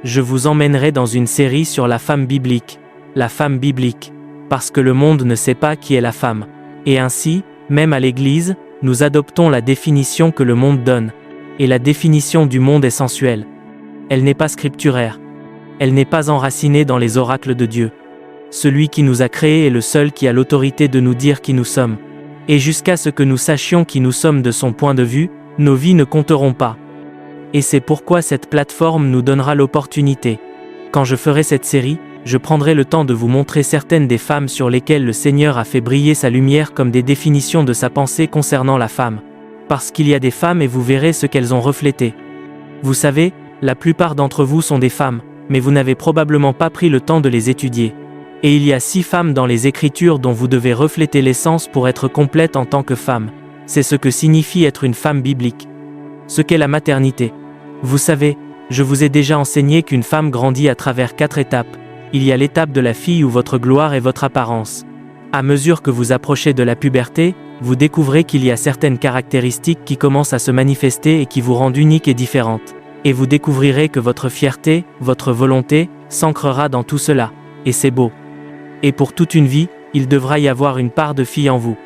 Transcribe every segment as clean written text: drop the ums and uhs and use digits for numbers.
je vous emmènerai dans une série sur la femme biblique, parce que le monde ne sait pas qui est la femme. Et ainsi, même à l'Église, nous adoptons la définition que le monde donne. Et la définition du monde est sensuelle. Elle n'est pas scripturaire. Elle n'est pas enracinée dans les oracles de Dieu. Celui qui nous a créés est le seul qui a l'autorité de nous dire qui nous sommes. Et jusqu'à ce que nous sachions qui nous sommes de son point de vue, nos vies ne compteront pas. Et c'est pourquoi cette plateforme nous donnera l'opportunité. Quand je ferai cette série, je prendrai le temps de vous montrer certaines des femmes sur lesquelles le Seigneur a fait briller sa lumière comme des définitions de sa pensée concernant la femme. Parce qu'il y a des femmes et vous verrez ce qu'elles ont reflété. Vous savez, la plupart d'entre vous sont des femmes, mais vous n'avez probablement pas pris le temps de les étudier. Et il y a 6 femmes dans les Écritures dont vous devez refléter l'essence pour être complète en tant que femme. C'est ce que signifie être une femme biblique. Ce qu'est la maternité. Vous savez, je vous ai déjà enseigné qu'une femme grandit à travers 4 étapes. Il y a l'étape de la fille où votre gloire est votre apparence. À mesure que vous approchez de la puberté, vous découvrez qu'il y a certaines caractéristiques qui commencent à se manifester et qui vous rendent unique et différente. Et vous découvrirez que votre fierté, votre volonté, s'ancrera dans tout cela. Et c'est beau. Et pour toute une vie, il devra y avoir une part de fille en vous.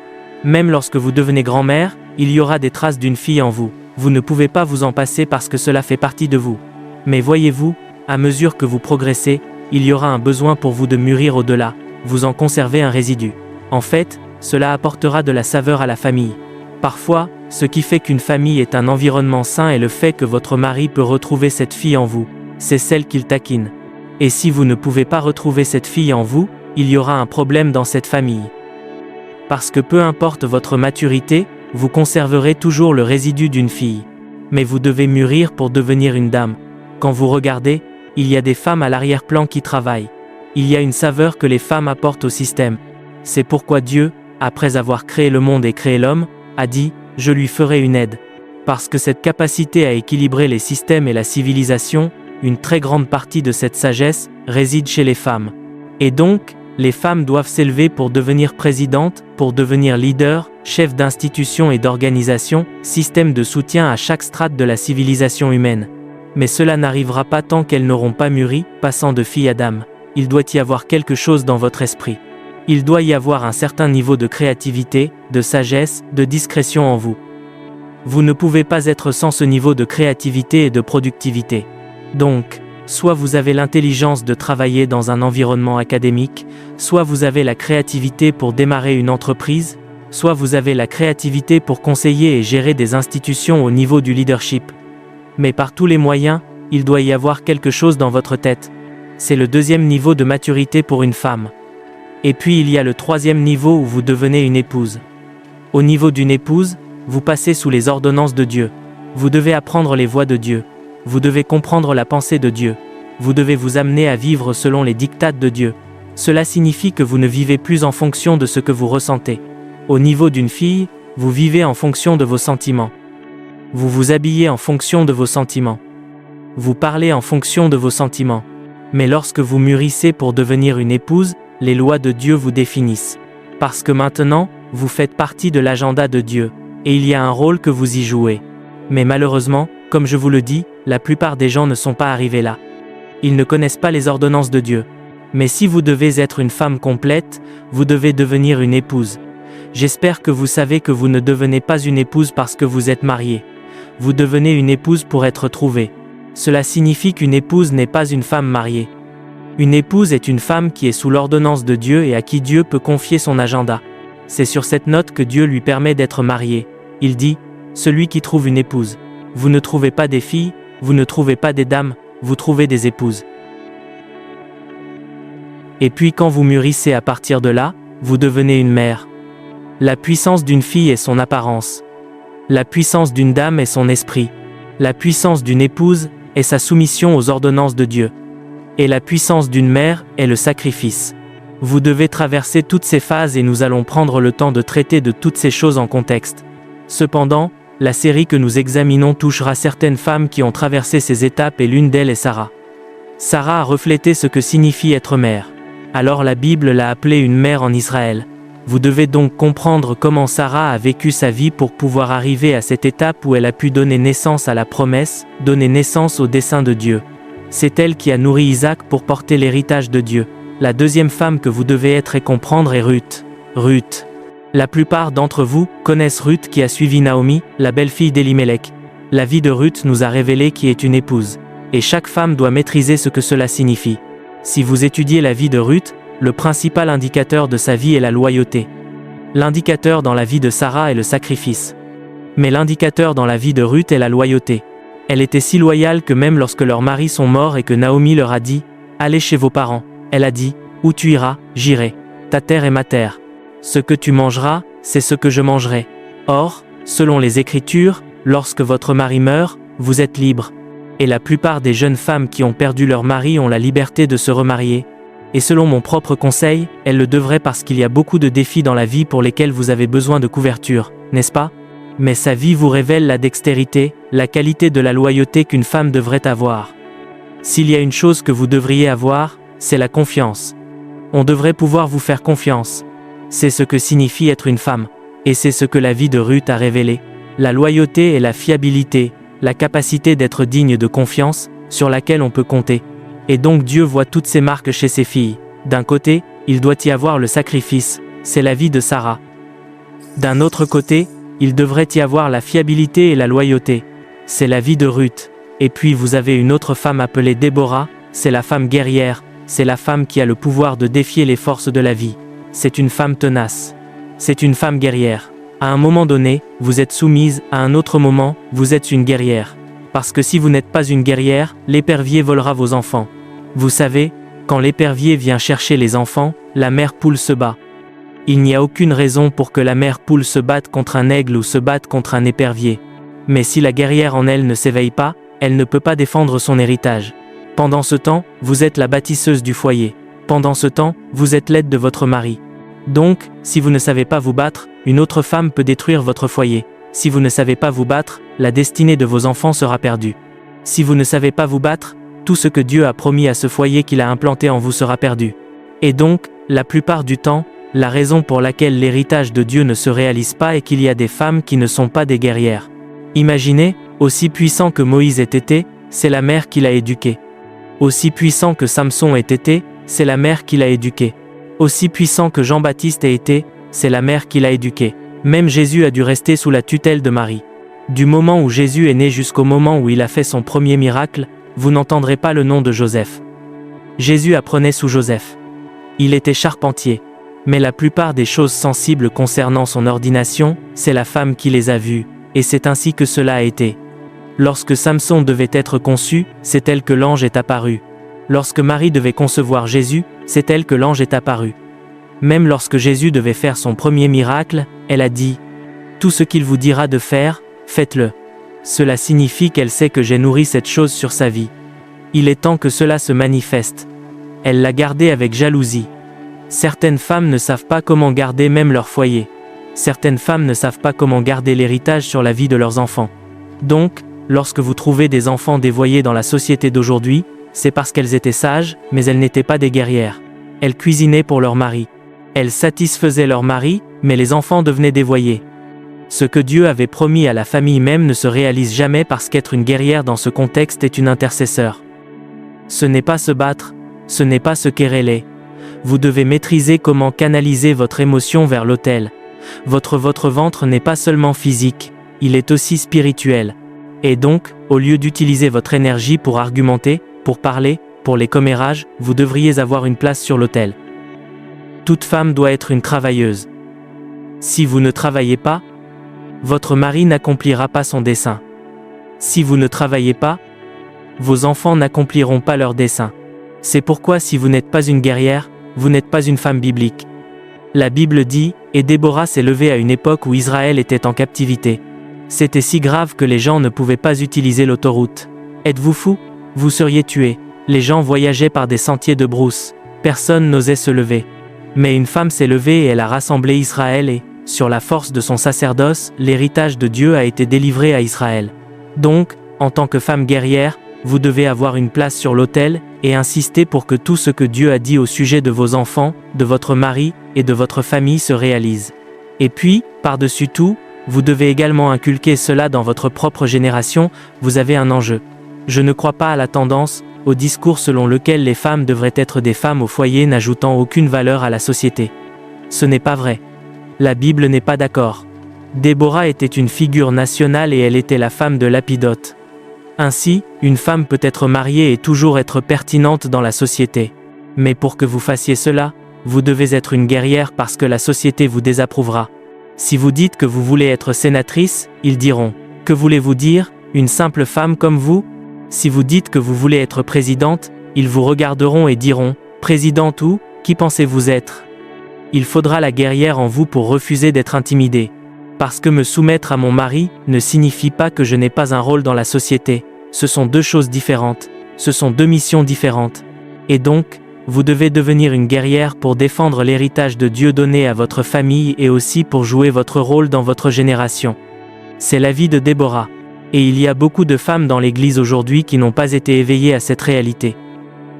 Même lorsque vous devenez grand-mère, il y aura des traces d'une fille en vous. Vous ne pouvez pas vous en passer parce que cela fait partie de vous. Mais voyez-vous, à mesure que vous progressez, il y aura un besoin pour vous de mûrir au-delà, vous en conservez un résidu. En fait, cela apportera de la saveur à la famille. Parfois, ce qui fait qu'une famille est un environnement sain est le fait que votre mari peut retrouver cette fille en vous. C'est celle qu'il taquine. Et si vous ne pouvez pas retrouver cette fille en vous, il y aura un problème dans cette famille. Parce que peu importe votre maturité, vous conserverez toujours le résidu d'une fille. Mais vous devez mûrir pour devenir une dame. Quand vous regardez, il y a des femmes à l'arrière-plan qui travaillent. Il y a une saveur que les femmes apportent au système. C'est pourquoi Dieu, après avoir créé le monde et créé l'homme, a dit « Je lui ferai une aide ». Parce que cette capacité à équilibrer les systèmes et la civilisation, une très grande partie de cette sagesse, réside chez les femmes. Et donc, les femmes doivent s'élever pour devenir présidentes, pour devenir leaders, chefs d'institutions et d'organisations, système de soutien à chaque strate de la civilisation humaine. Mais cela n'arrivera pas tant qu'elles n'auront pas mûri, passant de fille à dame. Il doit y avoir quelque chose dans votre esprit. Il doit y avoir un certain niveau de créativité, de sagesse, de discrétion en vous. Vous ne pouvez pas être sans ce niveau de créativité et de productivité. Donc, soit vous avez l'intelligence de travailler dans un environnement académique, soit vous avez la créativité pour démarrer une entreprise, soit vous avez la créativité pour conseiller et gérer des institutions au niveau du leadership. Mais par tous les moyens, il doit y avoir quelque chose dans votre tête. C'est le 2e niveau de maturité pour une femme. Et puis il y a le 3e niveau où vous devenez une épouse. Au niveau d'une épouse, vous passez sous les ordonnances de Dieu. Vous devez apprendre les voies de Dieu. Vous devez comprendre la pensée de Dieu. Vous devez vous amener à vivre selon les dictats de Dieu. Cela signifie que vous ne vivez plus en fonction de ce que vous ressentez. Au niveau d'une fille, vous vivez en fonction de vos sentiments. Vous vous habillez en fonction de vos sentiments. Vous parlez en fonction de vos sentiments. Mais lorsque vous mûrissez pour devenir une épouse, les lois de Dieu vous définissent. Parce que maintenant, vous faites partie de l'agenda de Dieu, et il y a un rôle que vous y jouez. Mais malheureusement, comme je vous le dis, la plupart des gens ne sont pas arrivés là. Ils ne connaissent pas les ordonnances de Dieu. Mais si vous devez être une femme complète, vous devez devenir une épouse. J'espère que vous savez que vous ne devenez pas une épouse parce que vous êtes marié. Vous devenez une épouse pour être trouvée. Cela signifie qu'une épouse n'est pas une femme mariée. Une épouse est une femme qui est sous l'ordonnance de Dieu et à qui Dieu peut confier son agenda. C'est sur cette note que Dieu lui permet d'être marié. Il dit, « Celui qui trouve une épouse. » Vous ne trouvez pas des filles, vous ne trouvez pas des dames, vous trouvez des épouses. Et puis quand vous mûrissez à partir de là, vous devenez une mère. La puissance d'une fille est son apparence. La puissance d'une dame est son esprit. La puissance d'une épouse est sa soumission aux ordonnances de Dieu. Et la puissance d'une mère est le sacrifice. Vous devez traverser toutes ces phases et nous allons prendre le temps de traiter de toutes ces choses en contexte. Cependant, la série que nous examinons touchera certaines femmes qui ont traversé ces étapes et l'une d'elles est Sarah. Sarah a reflété ce que signifie être mère. Alors la Bible l'a appelée une mère en Israël. Vous devez donc comprendre comment Sarah a vécu sa vie pour pouvoir arriver à cette étape où elle a pu donner naissance à la promesse, donner naissance au dessein de Dieu. C'est elle qui a nourri Isaac pour porter l'héritage de Dieu. La deuxième femme que vous devez être et comprendre est Ruth. Ruth. La plupart d'entre vous connaissent Ruth qui a suivi Naomi, la belle-fille d'Elimelech. La vie de Ruth nous a révélé qui est une épouse. Et chaque femme doit maîtriser ce que cela signifie. Si vous étudiez la vie de Ruth, le principal indicateur de sa vie est la loyauté. L'indicateur dans la vie de Sarah est le sacrifice. Mais l'indicateur dans la vie de Ruth est la loyauté. Elle était si loyale que même lorsque leurs maris sont morts et que Naomi leur a dit « Allez chez vos parents », elle a dit « Où tu iras, j'irai. Ta terre est ma terre. Ce que tu mangeras, c'est ce que je mangerai. » Or, selon les Écritures, lorsque votre mari meurt, vous êtes libre. Et la plupart des jeunes femmes qui ont perdu leur mari ont la liberté de se remarier. Et selon mon propre conseil, elles le devraient parce qu'il y a beaucoup de défis dans la vie pour lesquels vous avez besoin de couverture, n'est-ce pas? Mais sa vie vous révèle la dextérité, la qualité de la loyauté qu'une femme devrait avoir. S'il y a une chose que vous devriez avoir, c'est la confiance. On devrait pouvoir vous faire confiance. C'est ce que signifie être une femme. Et c'est ce que la vie de Ruth a révélé. La loyauté et la fiabilité, la capacité d'être digne de confiance, sur laquelle on peut compter. Et donc Dieu voit toutes ces marques chez ses filles. D'un côté, il doit y avoir le sacrifice, c'est la vie de Sarah. D'un autre côté, il devrait y avoir la fiabilité et la loyauté, c'est la vie de Ruth. Et puis vous avez une autre femme appelée Déborah, c'est la femme guerrière, c'est la femme qui a le pouvoir de défier les forces de la vie. C'est une femme tenace. C'est une femme guerrière. À un moment donné, vous êtes soumise, à un autre moment, vous êtes une guerrière. Parce que si vous n'êtes pas une guerrière, l'épervier volera vos enfants. Vous savez, quand l'épervier vient chercher les enfants, la mère poule se bat. Il n'y a aucune raison pour que la mère poule se batte contre un aigle ou se batte contre un épervier. Mais si la guerrière en elle ne s'éveille pas, elle ne peut pas défendre son héritage. Pendant ce temps, vous êtes la bâtisseuse du foyer. Pendant ce temps, vous êtes l'aide de votre mari. Donc, si vous ne savez pas vous battre, une autre femme peut détruire votre foyer. Si vous ne savez pas vous battre, la destinée de vos enfants sera perdue. Si vous ne savez pas vous battre, tout ce que Dieu a promis à ce foyer qu'il a implanté en vous sera perdu. Et donc, la plupart du temps, la raison pour laquelle l'héritage de Dieu ne se réalise pas est qu'il y a des femmes qui ne sont pas des guerrières. Imaginez, aussi puissant que Moïse ait été, c'est la mère qui l'a éduqué. Aussi puissant que Samson ait été, c'est la mère qui l'a éduqué. Aussi puissant que Jean-Baptiste ait été, c'est la mère qui l'a éduqué. Même Jésus a dû rester sous la tutelle de Marie. Du moment où Jésus est né jusqu'au moment où il a fait son premier miracle, vous n'entendrez pas le nom de Joseph. Jésus apprenait sous Joseph. Il était charpentier. Mais la plupart des choses sensibles concernant son ordination, c'est la femme qui les a vues, et c'est ainsi que cela a été. Lorsque Samson devait être conçu, c'est elle que l'ange est apparu. Lorsque Marie devait concevoir Jésus, c'est elle que l'ange est apparu. Même lorsque Jésus devait faire son premier miracle, elle a dit « Tout ce qu'il vous dira de faire, faites-le ». Cela signifie qu'elle sait que j'ai nourri cette chose sur sa vie. Il est temps que cela se manifeste. Elle l'a gardé avec jalousie. Certaines femmes ne savent pas comment garder même leur foyer. Certaines femmes ne savent pas comment garder l'héritage sur la vie de leurs enfants. Donc, lorsque vous trouvez des enfants dévoyés dans la société d'aujourd'hui, c'est parce qu'elles étaient sages, mais elles n'étaient pas des guerrières. Elles cuisinaient pour leur mari. Elles satisfaisaient leur mari, mais les enfants devenaient dévoyés. Ce que Dieu avait promis à la famille même ne se réalise jamais parce qu'être une guerrière dans ce contexte est une intercesseur. Ce n'est pas se battre, ce n'est pas se quereller. Vous devez maîtriser comment canaliser votre émotion vers l'autel. Votre ventre n'est pas seulement physique, il est aussi spirituel. Et donc, au lieu d'utiliser votre énergie pour argumenter, pour parler, pour les commérages, vous devriez avoir une place sur l'autel. Toute femme doit être une travailleuse. Si vous ne travaillez pas, votre mari n'accomplira pas son dessein. Si vous ne travaillez pas, vos enfants n'accompliront pas leur dessein. C'est pourquoi si vous n'êtes pas une guerrière, vous n'êtes pas une femme biblique. La Bible dit, et Déborah s'est levée à une époque où Israël était en captivité. C'était si grave que les gens ne pouvaient pas utiliser l'autoroute. Êtes-vous fou? Vous seriez tués. Les gens voyageaient par des sentiers de brousse. Personne n'osait se lever. Mais une femme s'est levée et elle a rassemblé Israël et, sur la force de son sacerdoce, l'héritage de Dieu a été délivré à Israël. Donc, en tant que femme guerrière, vous devez avoir une place sur l'autel, et insister pour que tout ce que Dieu a dit au sujet de vos enfants, de votre mari, et de votre famille se réalise. Et puis, par-dessus tout, vous devez également inculquer cela dans votre propre génération, vous avez un enjeu. Je ne crois pas à la tendance, au discours selon lequel les femmes devraient être des femmes au foyer n'ajoutant aucune valeur à la société. Ce n'est pas vrai. La Bible n'est pas d'accord. Déborah était une figure nationale et elle était la femme de Lapidote. Ainsi, une femme peut être mariée et toujours être pertinente dans la société. Mais pour que vous fassiez cela, vous devez être une guerrière parce que la société vous désapprouvera. Si vous dites que vous voulez être sénatrice, ils diront « Que voulez-vous dire, une simple femme comme vous ?» Si vous dites que vous voulez être présidente, ils vous regarderont et diront « Présidente ou, qui pensez-vous être ?» Il faudra la guerrière en vous pour refuser d'être intimidée. Parce que me soumettre à mon mari ne signifie pas que je n'ai pas un rôle dans la société. Ce sont deux choses différentes. Ce sont deux missions différentes. Et donc, vous devez devenir une guerrière pour défendre l'héritage de Dieu donné à votre famille et aussi pour jouer votre rôle dans votre génération. C'est la vie de Déborah. Et il y a beaucoup de femmes dans l'Église aujourd'hui qui n'ont pas été éveillées à cette réalité.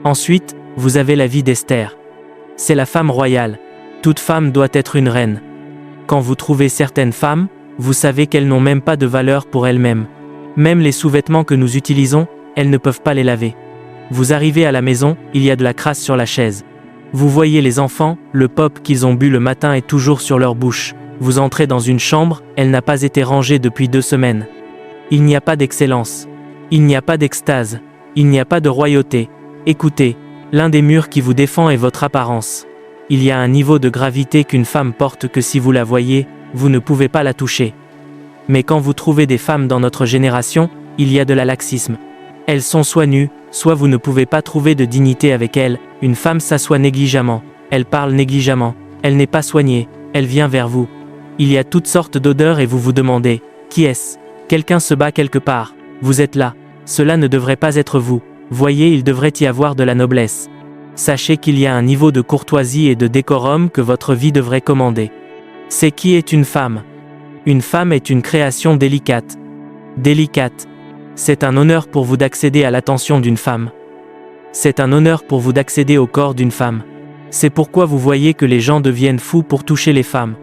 Ensuite, vous avez la vie d'Esther. C'est la femme royale. Toute femme doit être une reine. Quand vous trouvez certaines femmes, vous savez qu'elles n'ont même pas de valeur pour elles-mêmes. Même les sous-vêtements que nous utilisons, elles ne peuvent pas les laver. Vous arrivez à la maison, il y a de la crasse sur la chaise. Vous voyez les enfants, le pop qu'ils ont bu le matin est toujours sur leur bouche. Vous entrez dans une chambre, elle n'a pas été rangée depuis 2 semaines. Il n'y a pas d'excellence. Il n'y a pas d'extase. Il n'y a pas de royauté. Écoutez, l'un des murs qui vous défend est votre apparence. Il y a un niveau de gravité qu'une femme porte que si vous la voyez, vous ne pouvez pas la toucher. Mais quand vous trouvez des femmes dans notre génération, il y a de la laxisme. Elles sont soit nues, soit vous ne pouvez pas trouver de dignité avec elles. Une femme s'assoit négligemment, elle parle négligemment, elle n'est pas soignée, elle vient vers vous. Il y a toutes sortes d'odeurs et vous vous demandez, qui est-ce ? Quelqu'un se bat quelque part, vous êtes là, cela ne devrait pas être vous. Voyez, il devrait y avoir de la noblesse. Sachez qu'il y a un niveau de courtoisie et de décorum que votre vie devrait commander. C'est qui est une femme ? Une femme est une création délicate. Délicate. C'est un honneur pour vous d'accéder à l'attention d'une femme. C'est un honneur pour vous d'accéder au corps d'une femme. C'est pourquoi vous voyez que les gens deviennent fous pour toucher les femmes.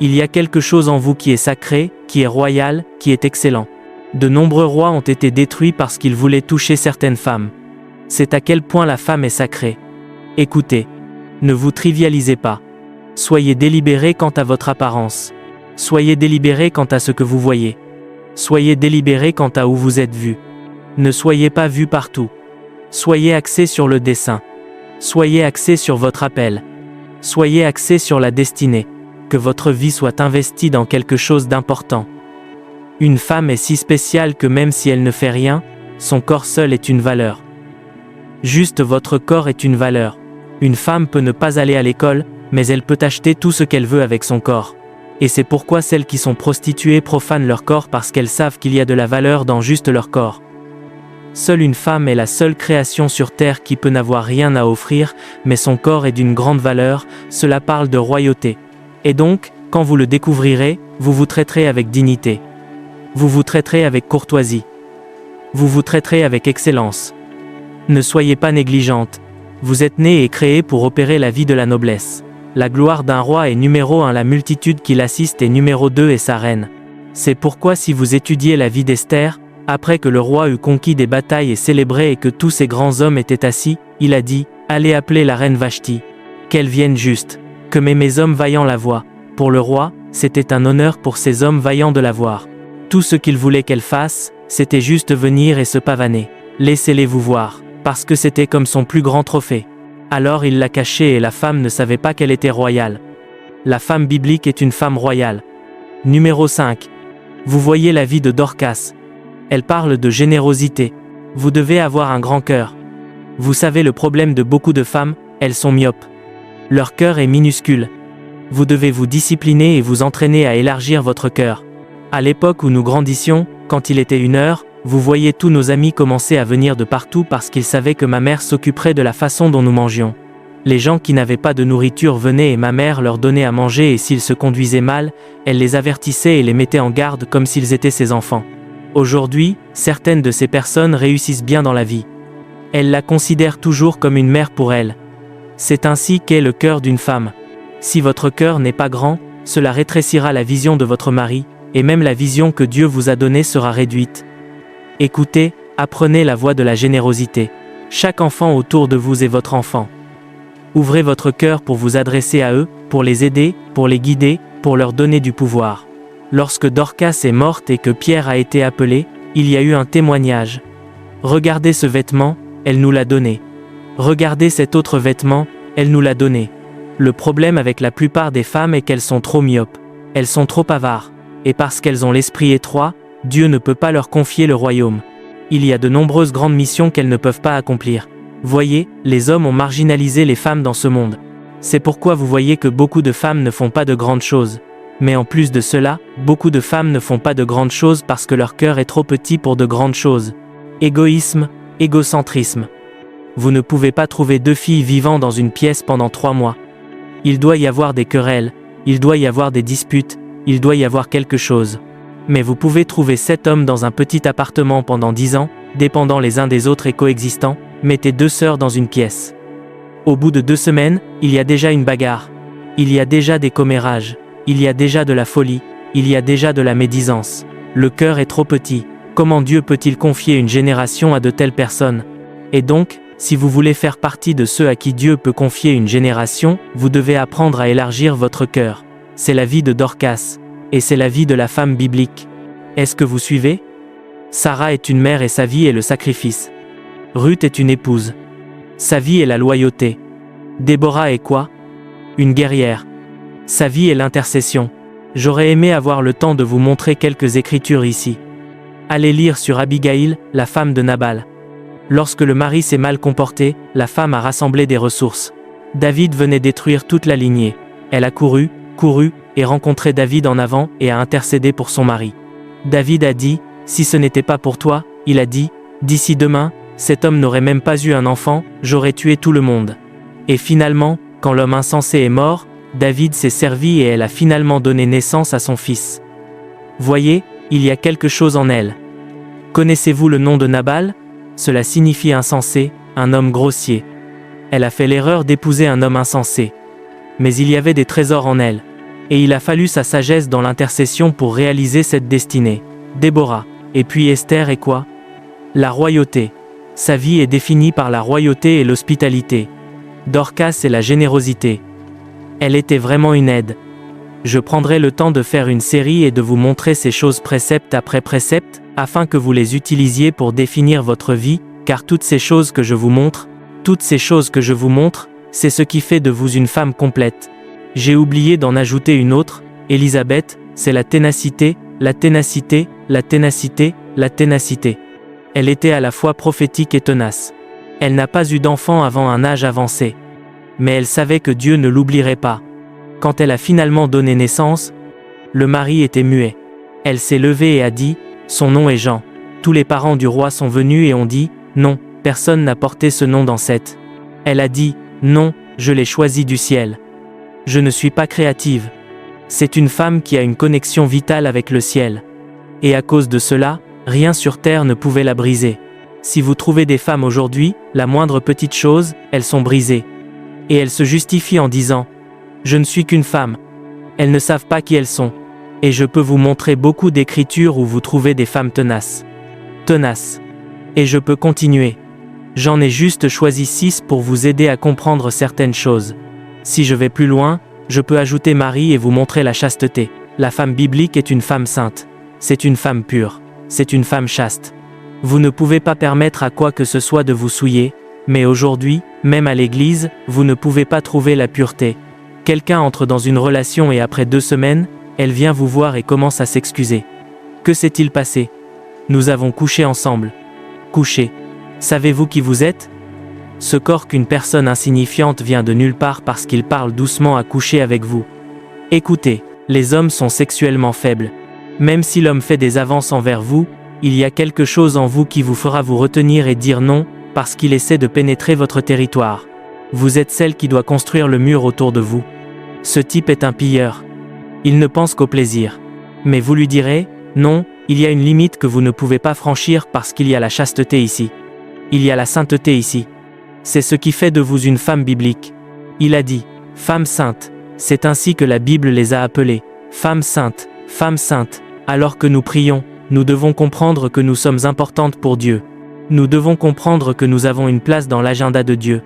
Il y a quelque chose en vous qui est sacré, qui est royal, qui est excellent. De nombreux rois ont été détruits parce qu'ils voulaient toucher certaines femmes. C'est à quel point la femme est sacrée. Écoutez, ne vous trivialisez pas. Soyez délibérés quant à votre apparence. Soyez délibérés quant à ce que vous voyez. Soyez délibérés quant à où vous êtes vus. Ne soyez pas vus partout. Soyez axés sur le dessein. Soyez axés sur votre appel. Soyez axés sur la destinée. Que votre vie soit investie dans quelque chose d'important. Une femme est si spéciale que même si elle ne fait rien, son corps seul est une valeur. Juste votre corps est une valeur. Une femme peut ne pas aller à l'école, mais elle peut acheter tout ce qu'elle veut avec son corps. Et c'est pourquoi celles qui sont prostituées profanent leur corps parce qu'elles savent qu'il y a de la valeur dans juste leur corps. Seule une femme est la seule création sur terre qui peut n'avoir rien à offrir, mais son corps est d'une grande valeur, cela parle de royauté. Et donc, quand vous le découvrirez, vous vous traiterez avec dignité. Vous vous traiterez avec courtoisie. Vous vous traiterez avec excellence. Ne soyez pas négligente. Vous êtes née et créée pour opérer la vie de la noblesse. La gloire d'un roi est numéro 1, la multitude qui l'assiste est numéro 2 et sa reine. C'est pourquoi si vous étudiez la vie d'Esther, après que le roi eut conquis des batailles et célébré et que tous ces grands hommes étaient assis, il a dit, allez appeler la reine Vashti. Qu'elle vienne juste. Que mes hommes vaillants la voient. Pour le roi, c'était un honneur pour ces hommes vaillants de la voir. Tout ce qu'il voulait qu'elle fasse, c'était juste venir et se pavaner. Laissez-les vous voir. Parce que c'était comme son plus grand trophée. Alors il l'a cachée et la femme ne savait pas qu'elle était royale. La femme biblique est une femme royale. Numéro 5. Vous voyez la vie de Dorcas. Elle parle de générosité. Vous devez avoir un grand cœur. Vous savez le problème de beaucoup de femmes, elles sont myopes. Leur cœur est minuscule. Vous devez vous discipliner et vous entraîner à élargir votre cœur. À l'époque où nous grandissions, quand il était 1h, vous voyez tous nos amis commencer à venir de partout parce qu'ils savaient que ma mère s'occuperait de la façon dont nous mangions. Les gens qui n'avaient pas de nourriture venaient et ma mère leur donnait à manger et s'ils se conduisaient mal, elle les avertissait et les mettait en garde comme s'ils étaient ses enfants. Aujourd'hui, certaines de ces personnes réussissent bien dans la vie. Elles la considèrent toujours comme une mère pour elles. C'est ainsi qu'est le cœur d'une femme. Si votre cœur n'est pas grand, cela rétrécira la vision de votre mari, et même la vision que Dieu vous a donnée sera réduite. Écoutez, apprenez la voie de la générosité. Chaque enfant autour de vous est votre enfant. Ouvrez votre cœur pour vous adresser à eux, pour les aider, pour les guider, pour leur donner du pouvoir. Lorsque Dorcas est morte et que Pierre a été appelé, il y a eu un témoignage. Regardez ce vêtement, elle nous l'a donné. Regardez cet autre vêtement, elle nous l'a donné. Le problème avec la plupart des femmes est qu'elles sont trop myopes. Elles sont trop avares. Et parce qu'elles ont l'esprit étroit, Dieu ne peut pas leur confier le royaume. Il y a de nombreuses grandes missions qu'elles ne peuvent pas accomplir. Voyez, les hommes ont marginalisé les femmes dans ce monde. C'est pourquoi vous voyez que beaucoup de femmes ne font pas de grandes choses. Mais en plus de cela, beaucoup de femmes ne font pas de grandes choses parce que leur cœur est trop petit pour de grandes choses. Égoïsme, égocentrisme. Vous ne pouvez pas trouver 2 filles vivant dans une pièce pendant 3 mois. Il doit y avoir des querelles, il doit y avoir des disputes, il doit y avoir quelque chose. Mais vous pouvez trouver 7 hommes dans un petit appartement pendant 10 ans, dépendant les uns des autres et coexistant. Mettez 2 sœurs dans une pièce. Au bout de 2 semaines, il y a déjà une bagarre. Il y a déjà des commérages. Il y a déjà de la folie. Il y a déjà de la médisance. Le cœur est trop petit. Comment Dieu peut-il confier une génération à de telles personnes? Et donc, si vous voulez faire partie de ceux à qui Dieu peut confier une génération, vous devez apprendre à élargir votre cœur. C'est la vie de Dorcas. Et c'est la vie de la femme biblique. Est-ce que vous suivez? Sarah est une mère et sa vie est le sacrifice. Ruth est une épouse. Sa vie est la loyauté. Déborah est quoi? Une guerrière. Sa vie est l'intercession. J'aurais aimé avoir le temps de vous montrer quelques écritures ici. Allez lire sur Abigail, la femme de Nabal. Lorsque le mari s'est mal comporté, la femme a rassemblé des ressources. David venait détruire toute la lignée. Elle a couru, et rencontré David en avant et a intercédé pour son mari. David a dit, si ce n'était pas pour toi, il a dit, d'ici demain, cet homme n'aurait même pas eu un enfant, j'aurais tué tout le monde. Et finalement, quand l'homme insensé est mort, David s'est servi et elle a finalement donné naissance à son fils. Voyez, il y a quelque chose en elle. Connaissez-vous le nom de Nabal? Cela signifie insensé, un homme grossier. Elle a fait l'erreur d'épouser un homme insensé. Mais il y avait des trésors en elle. Et il a fallu sa sagesse dans l'intercession pour réaliser cette destinée. Déborah. Et puis Esther est quoi? La royauté. Sa vie est définie par la royauté et l'hospitalité. Dorcas est la générosité. Elle était vraiment une aide. Je prendrai le temps de faire une série et de vous montrer ces choses précepte après précepte, afin que vous les utilisiez pour définir votre vie, car toutes ces choses que je vous montre, c'est ce qui fait de vous une femme complète. J'ai oublié d'en ajouter une autre, Élisabeth, c'est la ténacité, la ténacité, la ténacité, la ténacité. Elle était à la fois prophétique et tenace. Elle n'a pas eu d'enfant avant un âge avancé. Mais elle savait que Dieu ne l'oublierait pas. Quand elle a finalement donné naissance, le mari était muet. Elle s'est levée et a dit, son nom est Jean. Tous les parents du roi sont venus et ont dit, non, personne n'a porté ce nom dans cette. Elle a dit, non, je l'ai choisi du ciel. Je ne suis pas créative. C'est une femme qui a une connexion vitale avec le ciel. Et à cause de cela, rien sur terre ne pouvait la briser. Si vous trouvez des femmes aujourd'hui, la moindre petite chose, elles sont brisées. Et elles se justifient en disant « Je ne suis qu'une femme ». Elles ne savent pas qui elles sont. Et je peux vous montrer beaucoup d'écritures où vous trouvez des femmes tenaces. Tenaces. Et je peux continuer. J'en ai juste choisi 6 pour vous aider à comprendre certaines choses. Si je vais plus loin, je peux ajouter Marie et vous montrer la chasteté. La femme biblique est une femme sainte. C'est une femme pure. C'est une femme chaste. Vous ne pouvez pas permettre à quoi que ce soit de vous souiller, mais aujourd'hui, même à l'église, vous ne pouvez pas trouver la pureté. Quelqu'un entre dans une relation et après 2 semaines, elle vient vous voir et commence à s'excuser. Que s'est-il passé? Nous avons couché ensemble. Couché. Savez-vous qui vous êtes? Ce corps qu'une personne insignifiante vient de nulle part parce qu'il parle doucement à coucher avec vous. Écoutez, les hommes sont sexuellement faibles. Même si l'homme fait des avances envers vous, il y a quelque chose en vous qui vous fera vous retenir et dire non, parce qu'il essaie de pénétrer votre territoire. Vous êtes celle qui doit construire le mur autour de vous. Ce type est un pilleur. Il ne pense qu'au plaisir. Mais vous lui direz, non, il y a une limite que vous ne pouvez pas franchir parce qu'il y a la chasteté ici. Il y a la sainteté ici. C'est ce qui fait de vous une femme biblique. Il a dit, femme sainte. C'est ainsi que la Bible les a appelées. Femmes saintes, femmes saintes. Alors que nous prions, nous devons comprendre que nous sommes importantes pour Dieu. Nous devons comprendre que nous avons une place dans l'agenda de Dieu.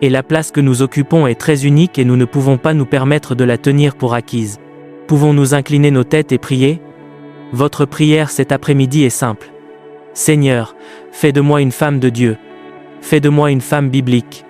Et la place que nous occupons est très unique et nous ne pouvons pas nous permettre de la tenir pour acquise. Pouvons-nous incliner nos têtes et prier? Votre prière cet après-midi est simple. Seigneur, fais de moi une femme de Dieu. Fais de moi une femme biblique.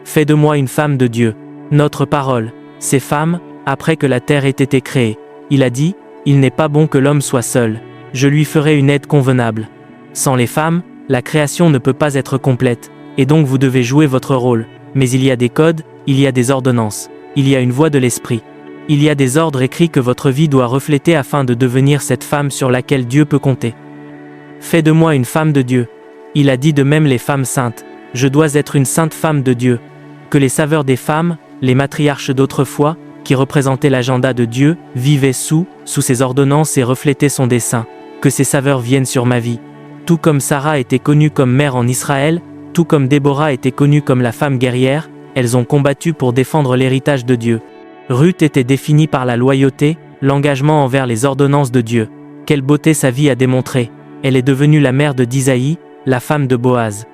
Fais de moi une femme de Dieu. Notre parole, ces femmes, après que la terre ait été créée, il a dit, il n'est pas bon que l'homme soit seul. Je lui ferai une aide convenable. Sans les femmes, la création ne peut pas être complète, et donc vous devez jouer votre rôle. Mais il y a des codes, il y a des ordonnances, il y a une voix de l'esprit. Il y a des ordres écrits que votre vie doit refléter afin de devenir cette femme sur laquelle Dieu peut compter. Fais de moi une femme de Dieu. Il a dit de même les femmes saintes. Je dois être une sainte femme de Dieu. Que les saveurs des femmes, les matriarches d'autrefois, qui représentaient l'agenda de Dieu, vivaient sous ses ordonnances et reflétaient son dessein. Que ces saveurs viennent sur ma vie. Tout comme Sarah était connue comme mère en Israël, tout comme Déborah était connue comme la femme guerrière, elles ont combattu pour défendre l'héritage de Dieu. Ruth était définie par la loyauté, l'engagement envers les ordonnances de Dieu. Quelle beauté sa vie a démontré. Elle est devenue la mère de d'Isaïe, la femme de Boaz.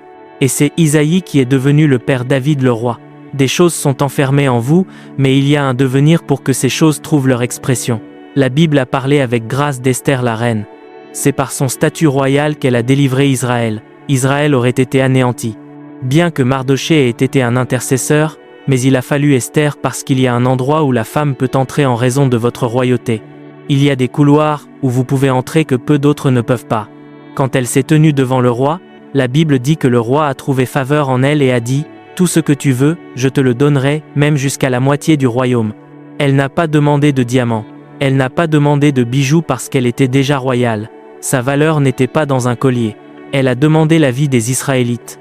Et c'est Isaïe qui est devenu le père David le roi. Des choses sont enfermées en vous, mais il y a un devenir pour que ces choses trouvent leur expression. La Bible a parlé avec grâce d'Esther la reine. C'est par son statut royal qu'elle a délivré Israël. Israël aurait été anéanti. Bien que Mardoché ait été un intercesseur, mais il a fallu Esther parce qu'il y a un endroit où la femme peut entrer en raison de votre royauté. Il y a des couloirs où vous pouvez entrer que peu d'autres ne peuvent pas. Quand elle s'est tenue devant le roi, la Bible dit que le roi a trouvé faveur en elle et a dit « Tout ce que tu veux, je te le donnerai, même jusqu'à la moitié du royaume ». Elle n'a pas demandé de diamants. Elle n'a pas demandé de bijoux parce qu'elle était déjà royale. Sa valeur n'était pas dans un collier. Elle a demandé la vie des Israélites.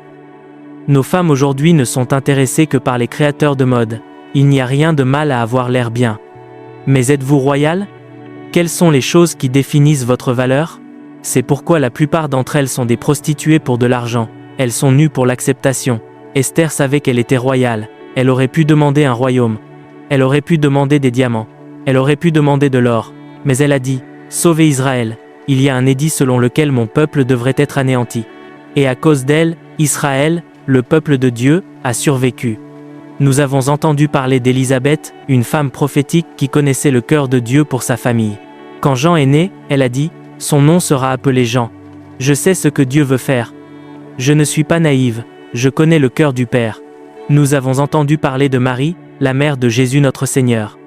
Nos femmes aujourd'hui ne sont intéressées que par les créateurs de mode. Il n'y a rien de mal à avoir l'air bien. Mais êtes-vous royal? Quelles sont les choses qui définissent votre valeur? C'est pourquoi la plupart d'entre elles sont des prostituées pour de l'argent. Elles sont nues pour l'acceptation. Esther savait qu'elle était royale. Elle aurait pu demander un royaume. Elle aurait pu demander des diamants. Elle aurait pu demander de l'or. Mais elle a dit, « Sauvez Israël. Il y a un édit selon lequel mon peuple devrait être anéanti. » Et à cause d'elle, Israël, le peuple de Dieu, a survécu. Nous avons entendu parler d'Élisabeth, une femme prophétique qui connaissait le cœur de Dieu pour sa famille. Quand Jean est né, elle a dit, « Son nom sera appelé Jean. Je sais ce que Dieu veut faire. Je ne suis pas naïve, je connais le cœur du Père. » Nous avons entendu parler de Marie, la mère de Jésus notre Seigneur.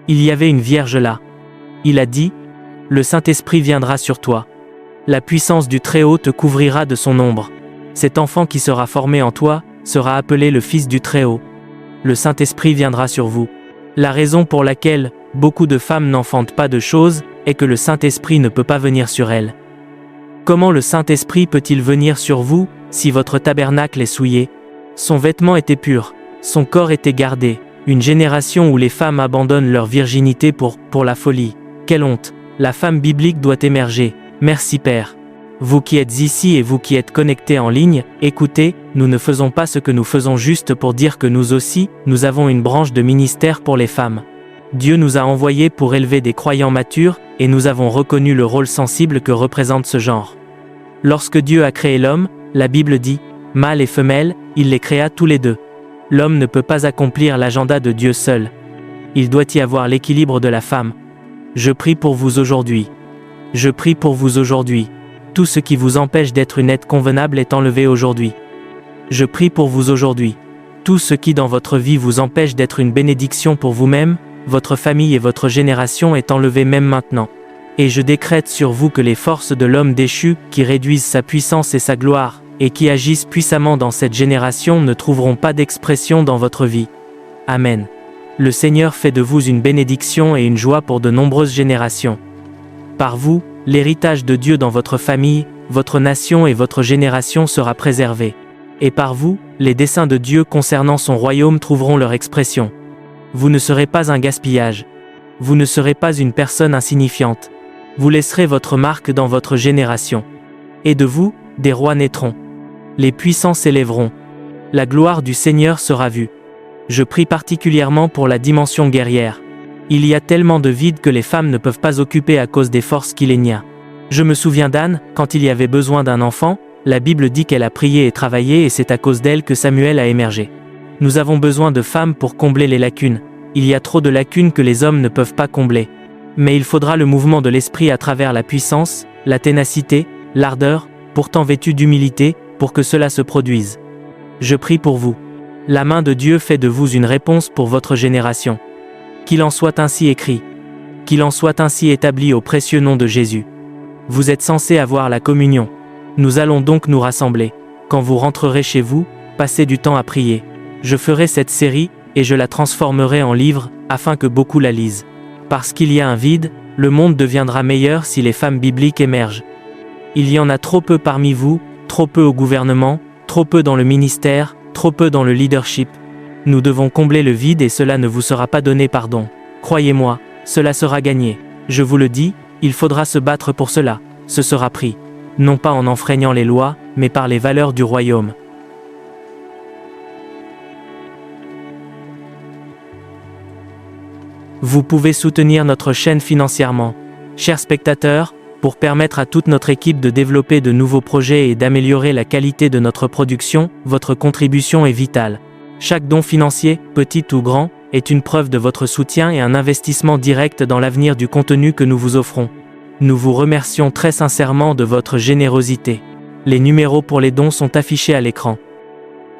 Il y avait une vierge là. Il a dit, « Le Saint-Esprit viendra sur toi. La puissance du Très-Haut te couvrira de son ombre. Cet enfant qui sera formé en toi, sera appelé le Fils du Très-Haut. Le Saint-Esprit viendra sur vous. » La raison pour laquelle beaucoup de femmes n'enfantent pas de choses est que le Saint-Esprit ne peut pas venir sur elles. Comment le Saint-Esprit peut-il venir sur vous si votre tabernacle est souillé? Son vêtement était pur, son corps était gardé. Une génération où les femmes abandonnent leur virginité pour la folie. Quelle honte! La femme biblique doit émerger. Merci Père. Vous qui êtes ici et vous qui êtes connectés en ligne, écoutez, nous ne faisons pas ce que nous faisons juste pour dire que nous aussi, nous avons une branche de ministère pour les femmes. Dieu nous a envoyés pour élever des croyants matures, et nous avons reconnu le rôle sensible que représente ce genre. Lorsque Dieu a créé l'homme, la Bible dit, mâle et femelle, il les créa tous les deux. L'homme ne peut pas accomplir l'agenda de Dieu seul. Il doit y avoir l'équilibre de la femme. Je prie pour vous aujourd'hui. Je prie pour vous aujourd'hui. Tout ce qui vous empêche d'être une aide convenable est enlevé aujourd'hui. Je prie pour vous aujourd'hui. Tout ce qui dans votre vie vous empêche d'être une bénédiction pour vous-même, votre famille et votre génération est enlevé même maintenant. Et je décrète sur vous que les forces de l'homme déchu, qui réduisent sa puissance et sa gloire, et qui agissent puissamment dans cette génération ne trouveront pas d'expression dans votre vie. Amen. Le Seigneur fait de vous une bénédiction et une joie pour de nombreuses générations. Par vous, l'héritage de Dieu dans votre famille, votre nation et votre génération sera préservé. Et par vous, les desseins de Dieu concernant son royaume trouveront leur expression. Vous ne serez pas un gaspillage. Vous ne serez pas une personne insignifiante. Vous laisserez votre marque dans votre génération. Et de vous, des rois naîtront. Les puissants s'élèveront. La gloire du Seigneur sera vue. Je prie particulièrement pour la dimension guerrière. Il y a tellement de vide que les femmes ne peuvent pas occuper à cause des forces qu'il y a. Je me souviens d'Anne, quand il y avait besoin d'un enfant, La Bible dit qu'elle a prié et travaillé et c'est à cause d'elle que Samuel a émergé. Nous avons besoin de femmes pour combler les lacunes. Il y a trop de lacunes que les hommes ne peuvent pas combler. Mais il faudra le mouvement de l'esprit à travers la puissance, la ténacité, l'ardeur, pourtant vêtue d'humilité, pour que cela se produise. Je prie pour vous. La main de Dieu fait de vous une réponse pour votre génération. Qu'il en soit ainsi écrit. Qu'il en soit ainsi établi au précieux nom de Jésus. Vous êtes censés avoir la communion. Nous allons donc nous rassembler. Quand vous rentrerez chez vous, passez du temps à prier. Je ferai cette série, et je la transformerai en livre, afin que beaucoup la lisent. Parce qu'il y a un vide, le monde deviendra meilleur si les femmes bibliques émergent. Il y en a trop peu parmi vous, trop peu au gouvernement, trop peu dans le ministère, trop peu dans le leadership. Nous devons combler le vide et cela ne vous sera pas donné par don. Croyez-moi, cela sera gagné. Je vous le dis, il faudra se battre pour cela. Ce sera pris. Non pas en enfreignant les lois, mais par les valeurs du royaume. Vous pouvez soutenir notre chaîne financièrement. Chers spectateurs, pour permettre à toute notre équipe de développer de nouveaux projets et d'améliorer la qualité de notre production, votre contribution est vitale. Chaque don financier, petit ou grand, est une preuve de votre soutien et un investissement direct dans l'avenir du contenu que nous vous offrons. Nous vous remercions très sincèrement de votre générosité. Les numéros pour les dons sont affichés à l'écran.